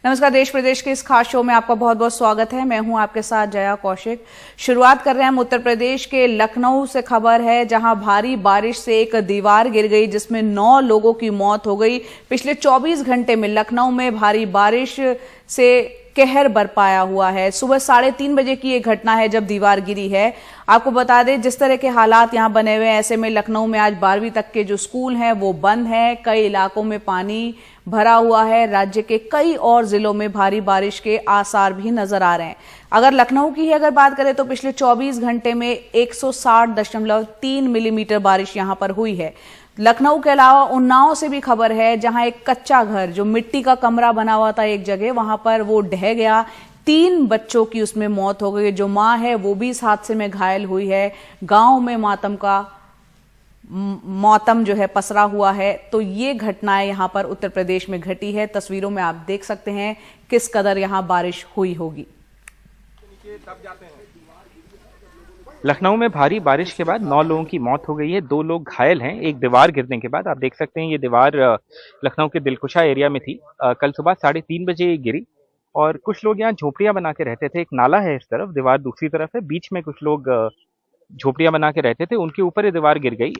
नमस्कार, देश प्रदेश के इस खास शो में आपका बहुत बहुत स्वागत है। मैं हूं आपके साथ जया कौशिक। शुरुआत कर रहे हैं हम उत्तर प्रदेश के लखनऊ से। खबर है जहां भारी बारिश से एक दीवार गिर गई जिसमें 9 लोगों की मौत हो गई। पिछले 24 घंटे में लखनऊ में भारी बारिश से कहर बरपाया हुआ है। सुबह 3:30 बजे की ये घटना है जब दीवार गिरी है। आपको बता दें जिस तरह के हालात यहां बने हुए हैं, ऐसे में लखनऊ में आज 12वीं तक के जो स्कूल हैं वो बंद हैं। कई इलाकों में पानी भरा हुआ है। राज्य के कई और जिलों में भारी बारिश के आसार भी नजर आ रहे हैं। अगर लखनऊ की ही अगर बात करें तो पिछले 24 घंटे में 160.3 मिलीमीटर बारिश यहां पर हुई है। लखनऊ के अलावा उन्नाव से भी खबर है जहां एक कच्चा घर जो मिट्टी का कमरा बना हुआ था एक जगह, वहां पर वो ढह गया। 3 बच्चों की उसमें मौत हो गई। जो मां है वो भी इस हादसे में घायल हुई है। गांव में मातम जो है पसरा हुआ है। तो ये घटनाएं यहां पर उत्तर प्रदेश में घटी है। तस्वीरों में आप देख सकते हैं किस कदर यहां बारिश हुई होगी। लखनऊ में भारी बारिश के बाद 9 लोगों की मौत हो गई है, 2 लोग घायल हैं एक दीवार गिरने के बाद। आप देख सकते हैं ये दीवार लखनऊ के दिलकुशा एरिया में थी। कल सुबह 3:30 बजे गिरी और कुछ लोग यहाँ झोपड़ियां बना के रहते थे। एक नाला है इस तरफ, दीवार दूसरी तरफ है, बीच में कुछ लोग झोपड़ियां बना के रहते थे, उनके ऊपर ये दीवार गिर गई।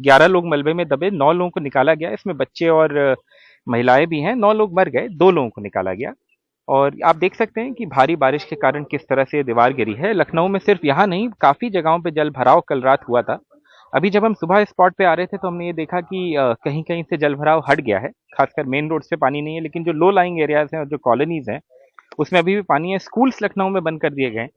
11 लोग मलबे में दबे, 9 लोगों को निकाला गया। इसमें बच्चे और महिलाएं भी हैं। 9 लोग मर गए, 2 लोगों को निकाला गया। और आप देख सकते हैं कि भारी बारिश के कारण किस तरह से दीवार गिरी है। लखनऊ में सिर्फ यहाँ नहीं, काफी जगहों पे जल भराव कल रात हुआ था। अभी जब हम सुबह स्पॉट पे आ रहे थे तो हमने ये देखा कि कहीं कहीं से जल भराव हट गया है। खासकर मेन रोड से पानी नहीं है, लेकिन जो लो लाइंग एरियाज हैं और जो कॉलोनीज हैं उसमें अभी भी पानी है। स्कूल्स लखनऊ में बंद कर दिए गए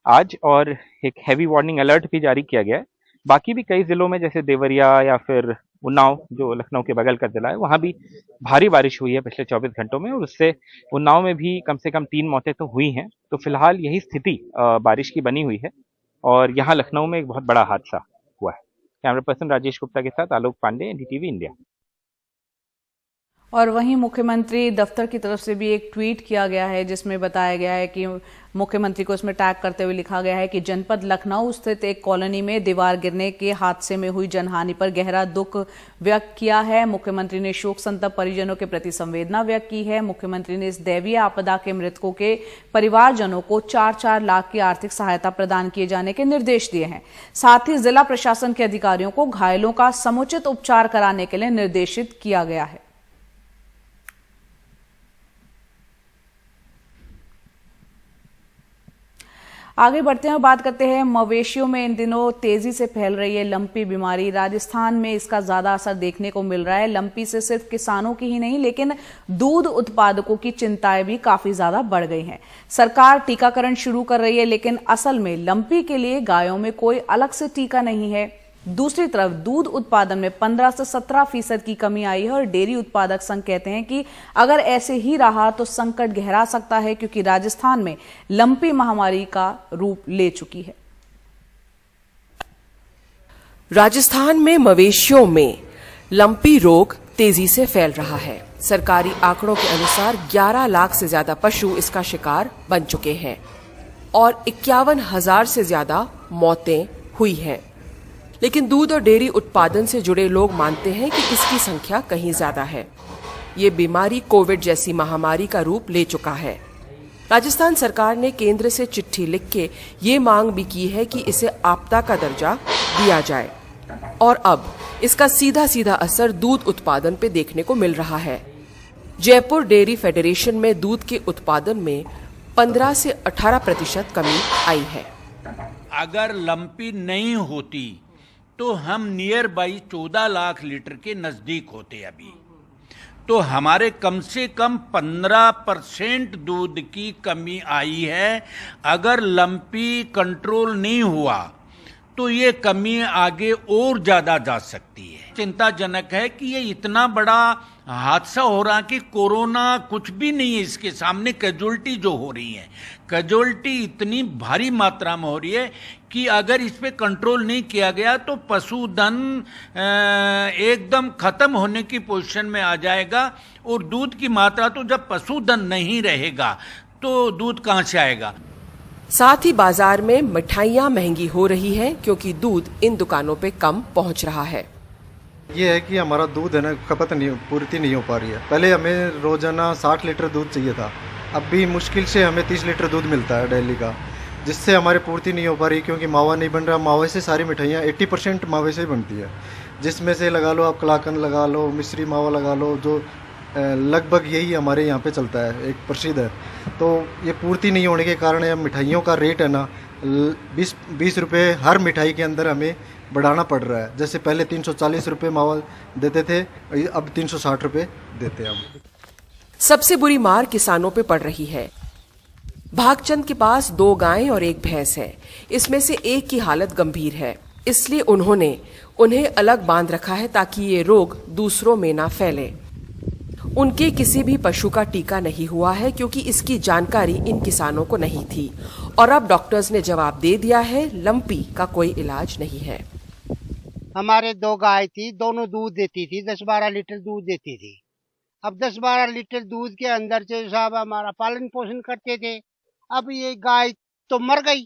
आज और एक हैवी वार्निंग अलर्ट भी जारी किया गया है। बाकी भी कई जिलों में जैसे देवरिया या फिर उन्नाव जो लखनऊ के बगल का जिला है, वहां भी भारी बारिश हुई है पिछले 24 घंटों में और उससे उन्नाव में भी कम से कम 3 मौतें तो हुई हैं। तो फिलहाल यही स्थिति बारिश की बनी हुई है और यहाँ लखनऊ में एक बहुत बड़ा हादसा हुआ है। कैमरा पर्सन राजेश गुप्ता के साथ आलोक पांडे, एनडीटीवी इंडिया। और वहीं मुख्यमंत्री दफ्तर की तरफ से भी एक ट्वीट किया गया है जिसमें बताया गया है कि मुख्यमंत्री को इसमें टैग करते हुए लिखा गया है कि जनपद लखनऊ स्थित एक कॉलोनी में दीवार गिरने के हादसे में हुई जनहानि पर गहरा दुख व्यक्त किया है। मुख्यमंत्री ने शोक संतप्त परिजनों के प्रति संवेदना व्यक्त की है। मुख्यमंत्री ने इस दैवीय आपदा के मृतकों के परिवारजनों को 4-4 लाख की आर्थिक सहायता प्रदान किए जाने के निर्देश दिए हैं। साथ ही जिला प्रशासन के अधिकारियों को घायलों का समुचित उपचार कराने के लिए निर्देशित किया गया है। आगे बढ़ते हैं और बात करते हैं मवेशियों में इन दिनों तेजी से फैल रही है लंपी बीमारी। राजस्थान में इसका ज्यादा असर देखने को मिल रहा है। लंपी से सिर्फ किसानों की ही नहीं लेकिन दूध उत्पादकों की चिंताएं भी काफी ज्यादा बढ़ गई हैं। सरकार टीकाकरण शुरू कर रही है लेकिन असल में लंपी के लिए गायों में कोई अलग से टीका नहीं है। दूसरी तरफ दूध उत्पादन में 15 से 17% की कमी आई है और डेयरी उत्पादक संघ कहते हैं कि अगर ऐसे ही रहा तो संकट गहरा सकता है क्योंकि राजस्थान में लंपी महामारी का रूप ले चुकी है। राजस्थान में मवेशियों में लंपी रोग तेजी से फैल रहा है। सरकारी आंकड़ों के अनुसार 11 लाख से ज्यादा पशु इसका शिकार बन चुके हैं और 51,000 से ज्यादा मौतें हुई हैं। लेकिन दूध और डेयरी उत्पादन से जुड़े लोग मानते हैं कि इसकी संख्या कहीं ज्यादा है। ये बीमारी कोविड जैसी महामारी का रूप ले चुका है। राजस्थान सरकार ने केंद्र से चिट्ठी लिख के ये मांग भी की है कि इसे आपदा का दर्जा दिया जाए और अब इसका सीधा सीधा असर दूध उत्पादन पे देखने को मिल रहा है। जयपुर डेयरी फेडरेशन में दूध के उत्पादन में 15 से 18% कमी आई है। अगर लंपी नहीं होती तो हम नियर बाई 14 लाख लीटर के नजदीक होते। अभी तो हमारे कम से कम 15% दूध की कमी आई है। अगर लंपी कंट्रोल नहीं हुआ तो ये कमी आगे और ज्यादा जा सकती है। चिंताजनक है कि ये इतना बड़ा हादसा हो रहा कि कोरोना कुछ भी नहीं है इसके सामने। कैजुअलिटी जो हो रही है, कैजुअलिटी इतनी भारी मात्रा में हो रही है कि अगर इस पे कंट्रोल नहीं किया गया तो पशुधन एकदम खत्म होने की पोजीशन में आ जाएगा। और दूध की मात्रा तो जब पशुधन नहीं रहेगा तो दूध कहां से आएगा। साथ ही बाजार में मिठाइयां महंगी हो रही हैं क्योंकि दूध इन दुकानों पे कम पहुंच रहा है। ये है कि हमारा दूध है ना खपत नहीं पूर्ति नहीं हो पा रही है। पहले हमें रोजाना 60 लीटर दूध चाहिए था, अब भी मुश्किल से हमें 30 लीटर दूध मिलता है डेली का, जिससे हमारी पूर्ति नहीं हो पा रही क्योंकि मावा नहीं बन रहा। मावे से सारी मिठाइयाँ 80% मावे से ही बनती है, जिसमें से लगा लो आप कलाकंद लगा लो, मिश्री मावा लगा लो, जो लगभग यही हमारे यहाँ पे चलता है, एक प्रसिद्ध है। तो ये पूर्ति नहीं होने के कारण ये मिठाइयों का रेट है ना 20 रुपये हर मिठाई के अंदर हमें बढ़ाना पड़ रहा है। जैसे पहले 340 रुपये मावा देते थे, अब 360 रुपये देते हैं हम। सबसे बुरी मार किसानों पे पड़ रही है। भागचंद के पास 2 गायें और 1 भैंस है। इसमें से एक की हालत गंभीर है, इसलिए उन्हें अलग बांध रखा है ताकि ये रोग दूसरों में ना फैले। उनके किसी भी पशु का टीका नहीं हुआ है क्योंकि इसकी जानकारी इन किसानों को नहीं थी और अब डॉक्टर्स ने जवाब दे दिया है, लंपी का कोई इलाज नहीं है। हमारे 2 गाय थी, दोनों दूध देती थी, 10-12 लीटर दूध देती थी। अब 10-12 लीटर दूध के अंदर से साहब हमारा पालन पोषण करते थे। अब ये गाय तो मर गई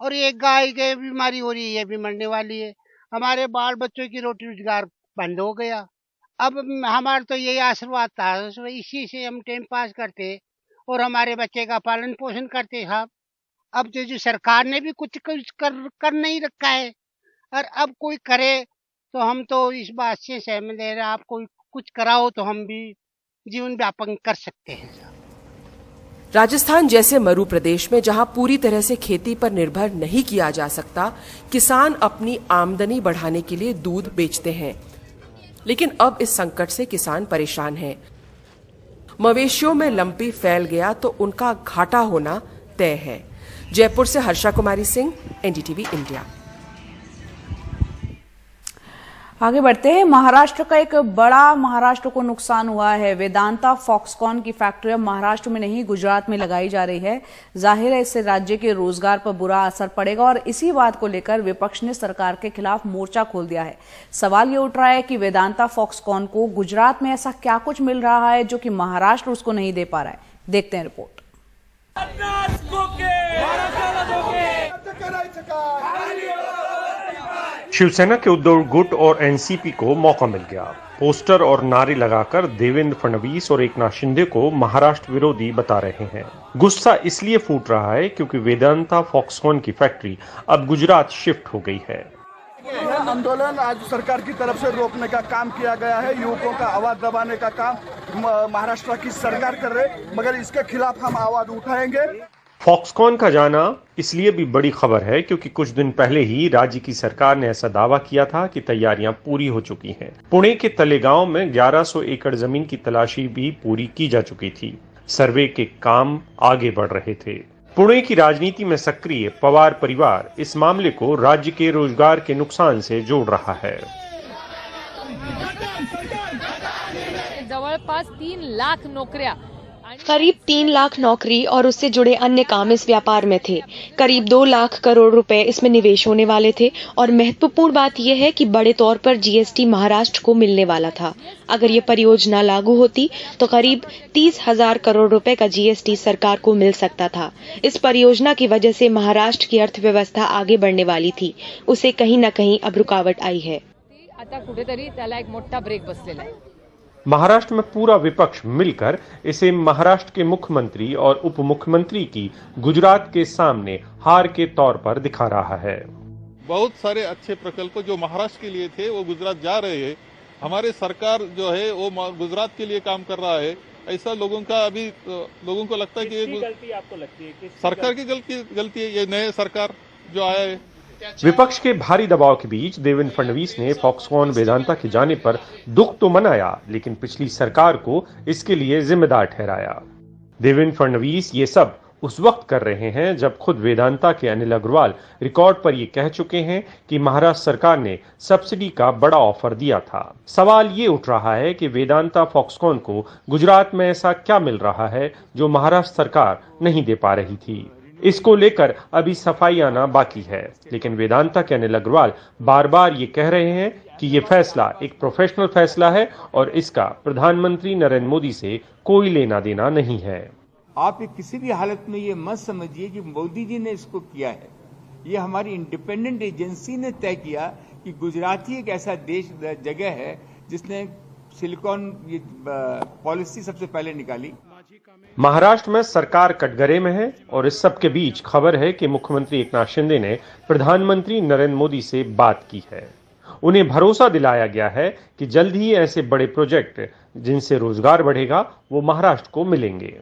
और ये गाय के बीमारी हो रही है, ये भी मरने वाली है। हमारे बाल बच्चों की रोटी रोजगार बंद हो गया। अब हमारा तो यही आशीर्वाद था, इसी से हम टाइम पास करते और हमारे बच्चे का पालन पोषण करते साहब। अब जो सरकार ने भी कुछ कर नहीं रखा है और अब कोई करे तो हम तो इस बात से सहमत है, आप कोई कुछ कराओ तो हम भी जीवन व्यापन कर सकते हैं। राजस्थान जैसे मरु प्रदेश में जहां पूरी तरह से खेती पर निर्भर नहीं किया जा सकता, किसान अपनी आमदनी बढ़ाने के लिए दूध बेचते हैं, लेकिन अब इस संकट से किसान परेशान हैं। मवेशियों में लंपी फैल गया तो उनका घाटा होना तय है। जयपुर से हर्षा कुमारी सिंह, एनडीटीवी इंडिया। आगे बढ़ते हैं। महाराष्ट्र का एक बड़ा महाराष्ट्र को नुकसान हुआ है। वेदांता फॉक्सकॉन की फैक्ट्री अब महाराष्ट्र में नहीं गुजरात में लगाई जा रही है। जाहिर है इससे राज्य के रोजगार पर बुरा असर पड़ेगा और इसी बात को लेकर विपक्ष ने सरकार के खिलाफ मोर्चा खोल दिया है। सवाल ये उठ रहा है कि वेदांता फॉक्सकॉन को गुजरात में ऐसा क्या कुछ मिल रहा है जो कि महाराष्ट्र उसको नहीं दे पा रहा है। देखते हैं रिपोर्ट। शिवसेना के उद्धव गुट और एनसीपी को मौका मिल गया। पोस्टर और नारे लगाकर देवेंद्र फडणवीस और एकनाथ शिंदे को महाराष्ट्र विरोधी बता रहे हैं। गुस्सा इसलिए फूट रहा है क्योंकि वेदांता फॉक्सकॉन की फैक्ट्री अब गुजरात शिफ्ट हो गई है। यह आंदोलन आज सरकार की तरफ से रोकने का काम किया गया है। युवकों का आवाज दबाने का काम महाराष्ट्र की सरकार कर रही है, मगर इसके खिलाफ हम आवाज उठाएंगे। फॉक्सकॉन का जाना इसलिए भी बड़ी खबर है क्योंकि कुछ दिन पहले ही राज्य की सरकार ने ऐसा दावा किया था कि तैयारियां पूरी हो चुकी हैं। पुणे के तलेगांव में 1100 एकड़ जमीन की तलाशी भी पूरी की जा चुकी थी। सर्वे के काम आगे बढ़ रहे थे। पुणे की राजनीति में सक्रिय पवार परिवार इस मामले को राज्य के रोजगार के नुकसान से जोड़ रहा है। जवळपास 3 लाख नौकरियां, करीब 3 लाख नौकरी और उससे जुड़े अन्य काम इस व्यापार में थे। करीब 2 लाख करोड़ रुपए इसमें निवेश होने वाले थे और महत्वपूर्ण बात यह है कि बड़े तौर पर जीएसटी महाराष्ट्र को मिलने वाला था। अगर ये परियोजना लागू होती तो करीब 30,000 करोड़ रुपए का जीएसटी सरकार को मिल सकता था। इस परियोजना की वजह से महाराष्ट्र की अर्थव्यवस्था आगे बढ़ने वाली थी, उसे कहीं न कहीं अब रुकावट आई है। आता कुठेतरी त्याला एक मोठा ब्रेक बसलेला आहे। महाराष्ट्र में पूरा विपक्ष मिलकर इसे महाराष्ट्र के मुख्यमंत्री और उप मुख्यमंत्री की गुजरात के सामने हार के तौर पर दिखा रहा है। बहुत सारे अच्छे प्रकल्प जो महाराष्ट्र के लिए थे वो गुजरात जा रहे हैं। हमारे सरकार जो है वो गुजरात के लिए काम कर रहा है। ऐसा लोगों का अभी लोगों को लगता है कि गलती आपको लगती है सरकार की गलती है। ये नए सरकार जो आया है। विपक्ष के भारी दबाव के बीच देवेंद्र फडणवीस ने फॉक्सकॉन वेदांता के जाने पर दुख तो मनाया, लेकिन पिछली सरकार को इसके लिए जिम्मेदार ठहराया। देवेंद्र फडणवीस ये सब उस वक्त कर रहे हैं जब खुद वेदांता के अनिल अग्रवाल रिकॉर्ड पर ये कह चुके हैं कि महाराष्ट्र सरकार ने सब्सिडी का बड़ा ऑफर दिया था। सवाल ये उठ रहा है कि वेदांता फॉक्सकॉन को गुजरात में ऐसा क्या मिल रहा है जो महाराष्ट्र सरकार नहीं दे पा रही थी। इसको लेकर अभी सफाई आना बाकी है, लेकिन वेदांता के अनिल अग्रवाल बार बार ये कह रहे हैं कि ये फैसला एक प्रोफेशनल फैसला है और इसका प्रधानमंत्री नरेंद्र मोदी से कोई लेना देना नहीं है। आप किसी भी हालत में ये मत समझिए कि मोदी जी ने इसको किया है। ये हमारी इंडिपेंडेंट एजेंसी ने तय किया कि गुजरात ही एक ऐसा जगह है जिसने सिलिकॉन पॉलिसी सबसे पहले निकाली। महाराष्ट्र में सरकार कटघरे में है और इस सब के बीच खबर है कि मुख्यमंत्री एकनाथ शिंदे ने प्रधानमंत्री नरेंद्र मोदी से बात की है। उन्हें भरोसा दिलाया गया है कि जल्द ही ऐसे बड़े प्रोजेक्ट जिनसे रोजगार बढ़ेगा वो महाराष्ट्र को मिलेंगे।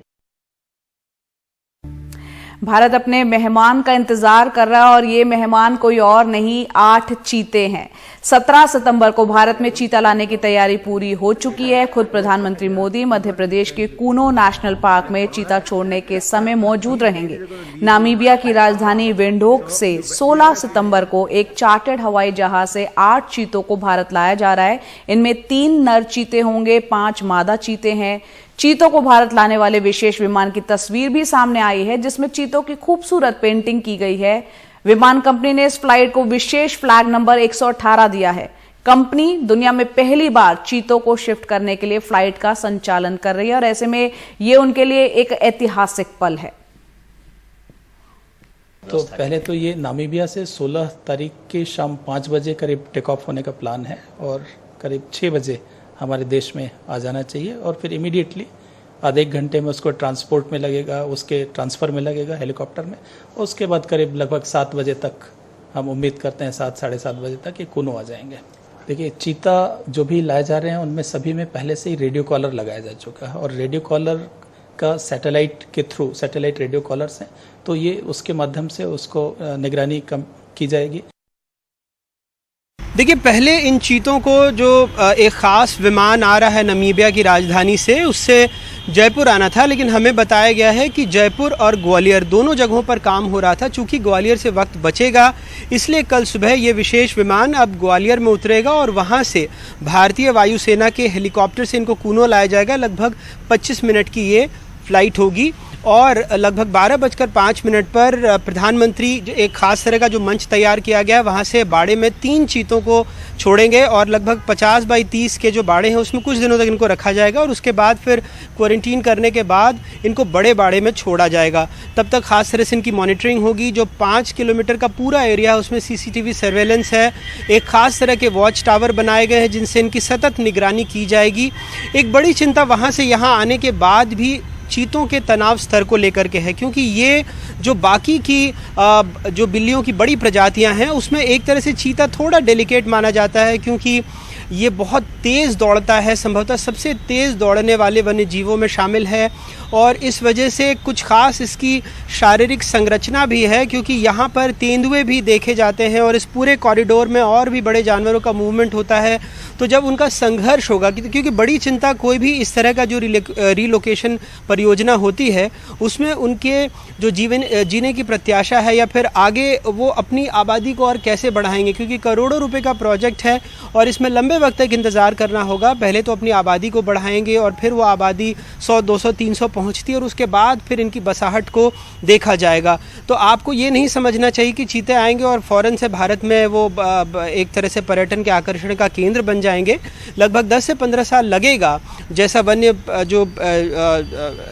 भारत अपने मेहमान का इंतजार कर रहा है और ये मेहमान कोई और नहीं 8 चीते हैं। 17 सितंबर को भारत में चीता लाने की तैयारी पूरी हो चुकी है। खुद प्रधानमंत्री मोदी मध्य प्रदेश के कूनो नेशनल पार्क में चीता छोड़ने के समय मौजूद रहेंगे। नामीबिया की राजधानी विंडहोक से 16 सितंबर को एक चार्टर्ड हवाई जहाज से 8 चीतों को भारत लाया जा रहा है। इनमें 3 नर चीते होंगे, 5 मादा चीते हैं। चीतों को भारत लाने वाले विशेष विमान की तस्वीर भी सामने आई है जिसमें चीतों की खूबसूरत पेंटिंग की गई है। विमान कंपनी ने इस फ्लाइट को विशेष फ्लैग नंबर 118 दिया है। कंपनी दुनिया में पहली बार चीतों को शिफ्ट करने के लिए फ्लाइट का संचालन कर रही है और ऐसे में ये उनके लिए एक ऐतिहासिक पल है। तो पहले तो ये नामीबिया से 16 तारीख की शाम 5 बजे करीब टेक ऑफ होने का प्लान है और करीब 6 बजे हमारे देश में आ जाना चाहिए और फिर इमीडिएटली आधे एक घंटे में उसको ट्रांसपोर्ट में लगेगा, उसके ट्रांसफ़र में लगेगा हेलीकॉप्टर में। उसके बाद करीब लगभग 7 बजे तक हम उम्मीद करते हैं 7 साढ़े 7 बजे तक ये कूनो आ जाएंगे। देखिए चीता जो भी लाए जा रहे हैं उनमें सभी में पहले से ही रेडियो कॉलर लगाया जा चुका है और रेडियो कॉलर का सैटेलाइट के थ्रू सैटेलाइट रेडियो कॉलर्स हैं तो ये उसके माध्यम से उसको निगरानी की जाएगी। देखिए पहले इन चीतों को जो एक ख़ास विमान आ रहा है नामीबिया की राजधानी से उससे जयपुर आना था, लेकिन हमें बताया गया है कि जयपुर और ग्वालियर दोनों जगहों पर काम हो रहा था। चूँकि ग्वालियर से वक्त बचेगा इसलिए कल सुबह ये विशेष विमान अब ग्वालियर में उतरेगा और वहाँ से भारतीय वायुसेना के हेलीकॉप्टर से इनको कूनो लाया जाएगा। लगभग 25 मिनट की ये फ्लाइट होगी और लगभग 12:05 पर प्रधानमंत्री एक खास तरह का जो मंच तैयार किया गया है वहाँ से बाड़े में 3 चीतों को छोड़ेंगे और लगभग 50 बाई 30 के जो बाड़े हैं उसमें कुछ दिनों तक इनको रखा जाएगा और उसके बाद फिर क्वारंटीन करने के बाद इनको बड़े बाड़े में छोड़ा जाएगा। तब तक खास तरह से इनकी मॉनिटरिंग होगी। जो 5 किलोमीटर का पूरा एरिया है उसमें CCTV सर्वेलेंस है। एक खास तरह के वॉच टावर बनाए गए हैं जिनसे इनकी सतत निगरानी की जाएगी। एक बड़ी चिंता वहाँ से यहाँ आने के बाद भी चीतों के तनाव स्तर को लेकर के है, क्योंकि ये जो बाकी की जो बिल्लियों की बड़ी प्रजातियां हैं उसमें एक तरह से चीता थोड़ा डेलिकेट माना जाता है क्योंकि ये बहुत तेज़ दौड़ता है, संभवतः सबसे तेज़ दौड़ने वाले वन्य जीवों में शामिल है और इस वजह से कुछ ख़ास इसकी शारीरिक संरचना भी है क्योंकि यहाँ पर तेंदुए भी देखे जाते हैं और इस पूरे कॉरिडोर में और भी बड़े जानवरों का मूवमेंट होता है। तो जब उनका संघर्ष होगा, क्योंकि बड़ी चिंता कोई भी इस तरह का जो रिलोकेशन परियोजना होती है उसमें उनके जो जीने की प्रत्याशा है या फिर आगे वो अपनी आबादी को और कैसे बढ़ाएंगे, क्योंकि करोड़ों रुपए का प्रोजेक्ट है और इसमें लंबे वक्त तक इंतज़ार करना होगा। पहले तो अपनी आबादी को बढ़ाएंगे और फिर वो आबादी 100, 200, 300 पहुंचती है और उसके बाद फिर इनकी बसाहट को देखा जाएगा। तो आपको ये नहीं समझना चाहिए कि चीते आएंगे और फ़ौरन से भारत में वो एक तरह से पर्यटन के आकर्षण का केंद्र बन जाएंगे। लगभग 10 से 15 साल लगेगा, जैसा वन्य जो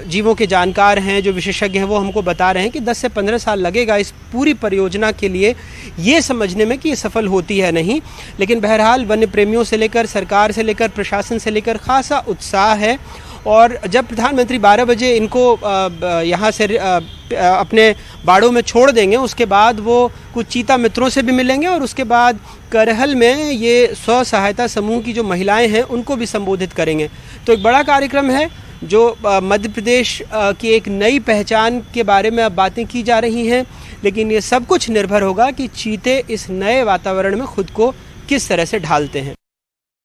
जीवों के जानकार हैं, जो विशेषज्ञ हैं, वो हमको बता रहे हैं कि 10 से 15 साल लगेगा इस पूरी परियोजना के लिए ये समझने में कि ये सफल होती है नहीं। लेकिन बहरहाल वन्य प्रेमियों से लेकर सरकार से लेकर प्रशासन से लेकर खासा उत्साह है और जब प्रधानमंत्री 12 बजे इनको यहाँ से अपने बाड़ों में छोड़ देंगे उसके बाद वो कुछ चीता मित्रों से भी मिलेंगे और उसके बाद करहल में ये स्व सहायता समूह की जो महिलाएं हैं उनको भी संबोधित करेंगे। तो एक बड़ा कार्यक्रम है जो मध्य प्रदेश की एक नई पहचान के बारे में अब बातें की जा रही हैं, लेकिन ये सब कुछ निर्भर होगा कि चीते इस नए वातावरण में खुद को किस तरह से ढालते हैं।